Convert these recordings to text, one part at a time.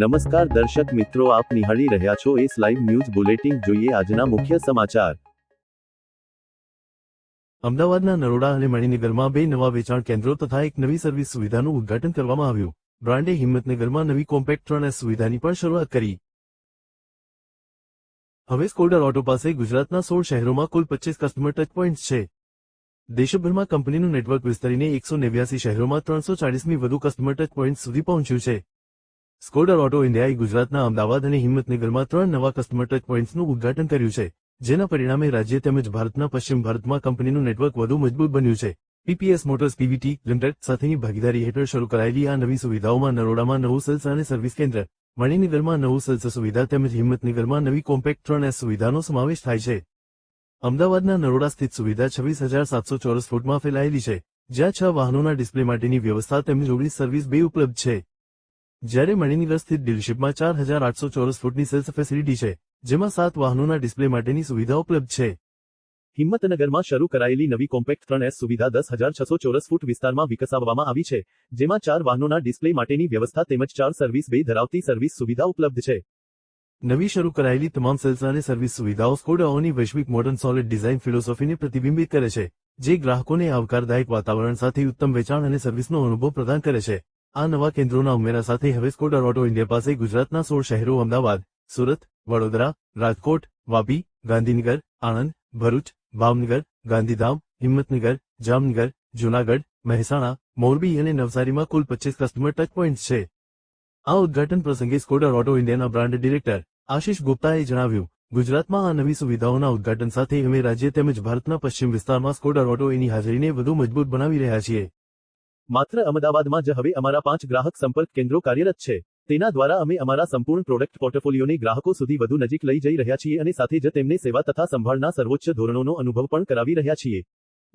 નમસ્કાર દર્શક મિત્રો, આપ નિહાળી રહ્યા છો એસ લાઈવ ન્યૂઝ બુલેટિન. જોઈએ આજના મુખ્ય સમાચાર. અમદાવાદના નરોડા અને મણિનગરમાં બે નવા વેચાણ કેન્દ્રો તથા એક નવી સર્વિસ સુવિધાનું ઉદ્ઘાટન કરવામાં આવ્યું. બ્રાન્ડે હિંમતનગરમાં નવી કોમ્પેક્ટ 3S સુવિધાની પણ શરૂઆત કરી. હવે સ્કોડા ઓટો પાસે ગુજરાતના 16 શહેરોમાં કુલ 25 કસ્ટમર ટચ પોઈન્ટ્સ છે. દેશભરમાં કંપનીનું નેટવર્ક વિસ્તરીને 189 શહેરોમાં 340ની વધુ કસ્ટમર ટચ પોઈન્ટ્સ સુધી પહોંચ્યું છે. સ્કોડા ઓટો ઇન્ડિયાએ ગુજરાતના અમદાવાદ અને હિંમતનગરમાં 3 નવા કસ્ટમર ટચ પોઈન્ટ્સનું ઉદ્ઘાટન કર્યું છે, જેના પરિણામે રાજ્ય તેમજ ભારતના પશ્ચિમ ભારતમાં કંપનીનું નેટવર્ક વધુ મજબૂત બન્યું છે. પીપીએસ મોટર્સ પીવીટી લિમિટેડ સાથેની ભાગીદારી હેઠળ શરૂ કરાયેલી આ નવી સુવિધાઓમાં નરોડામાં નવું સેલ્સ અને સર્વિસ કેન્દ્ર, મણિનગરમાં નવું સેલ્સ સુવિધા તેમજ હિંમતનગરમાં નવી કોમ્પેક્ટ 3S સુવિધાનો સમાવેશ થાય છે. અમદાવાદના નરોડા સ્થિત સુવિધા 26,700 ચોરસ ફૂટમાં ફેલાયેલી છે, જ્યાં 6 વાહનોના ડિસ્પ્લે માટેની વ્યવસ્થા તેમજ 19 સર્વિસ બે ઉપલબ્ધ છે. જ્યારે મણિનગર સ્થિત ડીલરશીપમાં 4,800 ચોરસ ફૂટની સેલ્સ ફેસિલિટી છે, જેમાં 7 વાહનોના ડિસ્પ્લે માટેની સુવિધા ઉપલબ્ધ છે. હિંમતનગરમાં શરૂ કરાયેલી નવી કોમ્પેક્ટ 3S સુવિધા 10,600 ચોરસ ફૂટ વિસ્તારમાં વિકસાવવામાં આવી છે, જેમાં 4 વાહનોના ડિસ્પ્લે માટેની વ્યવસ્થા તેમજ 4 સર્વિસ બે ધરાવતી સર્વિસ સુવિધા ઉપલબ્ધ છે. નવી શરૂ કરાયેલી તમામ સેલ્સ અને સર્વિસ સુવિધાઓ સ્કોડાઓની વૈશ્વિક મોડર્ન સોલિડ ડિઝાઇન ફિલોસોફીને પ્રતિબિંબિત કરે છે, જે ગ્રાહકોને આવકારદાયક વાતાવરણ સાથે ઉત્તમ વેચાણ અને સર્વિસનો અનુભવ પ્રદાન કરે છે. આ નવા કેન્દ્રોના ઉમેરા સાથે હવે સ્કોડા ઓટો ઇન્ડિયા પાસે ગુજરાતના 16 શહેરો અમદાવાદ, સુરત, વડોદરા, રાજકોટ, વાપી, ગાંધીનગર, આણંદ, ભરૂચ, ભાવનગર, ગાંધીધામ, હિંમતનગર, જામનગર, જૂનાગઢ, મહેસાણા, મોરબી અને નવસારીમાં કુલ 25 કસ્ટમર ટચ પોઈન્ટ્સ છે. આ ઉદ્ઘાટન પ્રસંગે સ્કોડા ઓટો ઇન્ડિયાના બ્રાન્ડ ડિરેક્ટર આશિષ ગુપ્તાએ જણાવ્યું, ગુજરાતમાં આ નવી સુવિધાઓના ઉદ્ઘાટન સાથે અમે રાજ્ય તેમજ ભારતના પશ્ચિમ વિસ્તારમાં સ્કોડા ઓટો એની હાજરીને વધુ મજબૂત બનાવી રહ્યા છીએ. માત્ર અમદાવાદમાં જ હવે અમારા 5 ગ્રાહક સંપર્ક કેન્દ્રો કાર્યરત છે. તેના દ્વારા અમે અમારા સંપૂર્ણ પ્રોડક્ટ પોર્ટફોલિયોને ગ્રાહકો સુધી વધુ નજીક લઈ જઈ રહ્યા છીએ અને સાથે જ તેમને સેવા તથા સંભાળના સર્વોચ્ચ ધોરણોનો અનુભવ પણ કરાવી રહ્યા છીએ.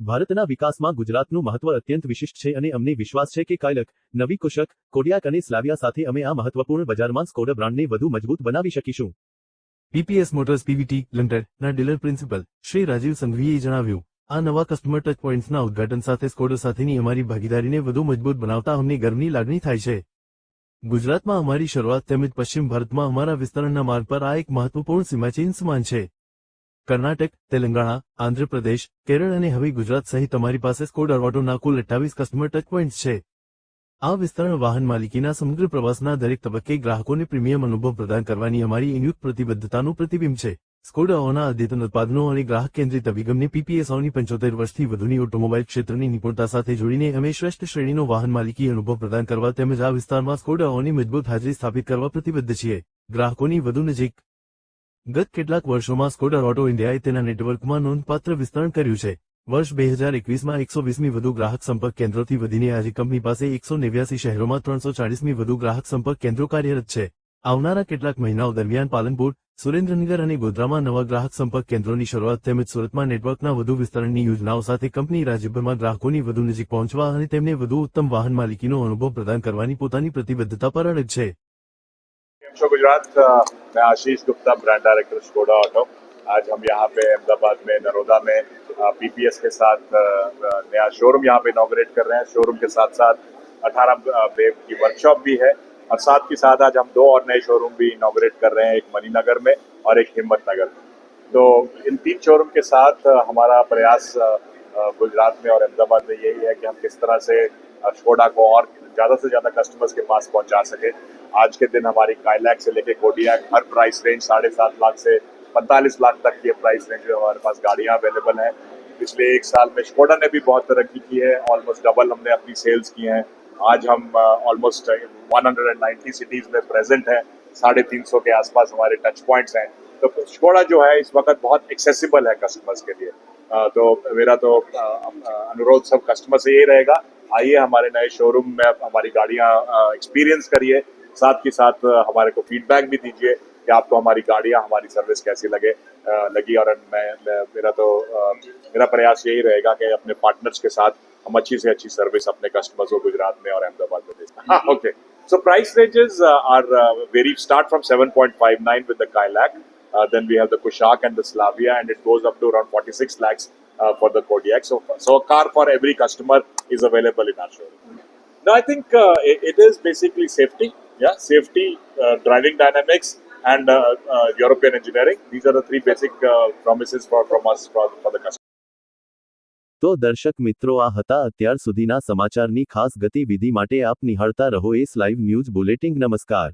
ભારતના વિકાસમાં ગુજરાતનું મહત્વ અત્યંત વિશિષ્ટ છે અને અમને વિશ્વાસ છે કે કાયલક, નવી કુશક, કોડિયાક અને સ્લાવિયા સાથે અમે આ મહત્વપૂર્ણ બજારમાં સ્કોડા બ્રાન્ડને વધુ મજબૂત બનાવી શકીશું. પીપીએસ મોટર્સ પીવીટી લિમિટેડના ડીલર પ્રિન્સિપલ શ્રી રાજીવ સંઘવીએ જણાવ્યું, આ નવા કસ્ટમર ટચ પોઈન્ટ્સના ઉદ્ઘાટન સાથે સ્કોડા સાથેની અમારી ભાગીદારીને વધુ મજબૂત બનાવતા અમને ગર્વની લાગણી થાય છે. ગુજરાતમાં અમારી શરૂઆત તેમજ પશ્ચિમ ભારતમાં અમારા વિસ્તરણના માર્ગ પર આ એક મહત્વપૂર્ણ સીમાચિહ્ન સમાન છે. કર્ણાટક, તેલંગાણા, આંધ્રપ્રદેશ, કેરળ અને હવે ગુજરાત સહિત અમારી પાસે સ્કોડા ઓટોના કુલ 28 કસ્ટમર ટચ પોઈન્ટ્સ છે. આ વિસ્તરણ વાહન માલિકીના સમગ્ર પ્રવાસના દરેક તબક્કે ગ્રાહકોને પ્રીમિયમ અનુભવ પ્રદાન કરવાની અમારી સંયુક્ત પ્રતિબદ્ધતાનું પ્રતિબિંબ છે. સ્કોડાઓના અદ્યતન ઉત્પાદનો અને ગ્રાહક કેન્દ્રિત અભિગમને પીપીએસઓની 75 વર્ષથી વધુની ઓટોમોબાઈલ ક્ષેત્રની નિપુણતા સાથે જોડીને અમે શ્રેષ્ઠ શ્રેણીનો વાહન માલિકી અનુભવ પ્રદાન કરવા તેમજ આ વિસ્તારમાં સ્કોડાઓની મજબૂત હાજરી સ્થાપિત કરવા પ્રતિબદ્ધ છીએ. ગ્રાહકોની વધુ નજીક. ગત કેટલાક વર્ષોમાં સ્કોડા ઓટો ઇન્ડિયાએ તેના નેટવર્કમાં નોંધપાત્ર વિસ્તરણ કર્યું છે. વર્ષ 2021માં 120ની વધુ ગ્રાહક સંપર્ક કેન્દ્રોથી વધીને આજે કંપની પાસે 189 શહેરોમાં 340ની વધુ ગ્રાહક સંપર્ક કેન્દ્રો કાર્યરત છે. આવનારા કેટલાક મહિનાઓ દરમિયાન પાલનપુર, સુરેન્દ્રનગર અને ગોધરામાં નવા ગ્રાહક સંપર્ક કેન્દ્રોની શરૂઆત તેમજ સુરતમાં નેટવર્કના વધુ વિસ્તરણની યોજનાઓ સાથે કંપની રાજ્યભરમાં ગ્રાહકોની વધુ નજીક પહોંચવા અને તેમને વધુ ઉત્તમ વાહન માલિકીનો અનુભવ પ્રદાન કરવાની પોતાની પ્રતિબદ્ધતા પર અડગ છે. गुजरात मैं Ashish Gupta, brand director Skoda auto. आज हम यहाँ पे अहमदाबाद में नरोदा में पीपीएस के साथ नया शोरूम यहाँ पे इनॉग्रेट कर रहे हैं. शोरूम के साथ साथ 18 वेब की वर्कशॉप भी है और साथ के साथ आज हम 2 और नए शोरूम भी इनॉग्रेट कर रहे हैं, एक मणिनगर में और एक हिम्मतनगर में. तो इन 3 शोरूम के साथ हमारा प्रयास गुजरात में और अहमदाबाद में यही है कि हम किस तरह से स्कोडा को और ज़्यादा से ज़्यादा कस्टमर्स के पास पहुंचा सके. आज के दिन हमारी काइलैक से लेके कोडियाक हर प्राइस रेंज 7.5 लाख से 45 लाख तक की प्राइस रेंज में हमारे पास गाड़ियां अवेलेबल हैं. पिछले 1 साल में स्कोडा ने भी बहुत तरक्की की है, ऑलमोस्ट डबल हमने अपनी सेल्स की हैं. आज हम ऑलमोस्ट 190 सिटीज़ में प्रेजेंट हैं. 350 के आसपास हमारे टच पॉइंट्स हैं. तो स्कोडा जो है इस वक्त बहुत एक्सेसिबल है कस्टमर्स के लिए. तो मेरा तो अनुरोध सब कस्टमर से यही रहेगा, आइए हमारे नए शोरूम में हमारी गाड़ियाँ एक्सपीरियंस करिए, साथ के साथ हमारे को फीडबैक भी दीजिए कि आपको हमारी गाड़ियाँ, हमारी सर्विस कैसी लगी. और मेरा प्रयास यही रहेगा कि अपने पार्टनर्स के साथ हम अच्छी से अच्छी सर्विस अपने कस्टमर्स को गुजरात में और अहमदाबाद में दें. हाँ, okay. So price ranges are vary, start from 7.59 with the Kailak. Then we have the Kushak and the Slavia, and it goes up to around 46 lakhs for the Kodiak. So a car for every customer is available in our showroom. No, I think it is basically safety. Yeah, safety, driving dynamics, and European engineering. These are the three basic promises from us for the customer. તો દર્શક મિત્રો, આ હતા અત્યાર સુધીના સમાચારની ખાસ ગતિવિધિ માટે આપ નિહાળતા રહો એસ લાઈવ ન્યૂઝ બુલેટિન. નમસ્કાર.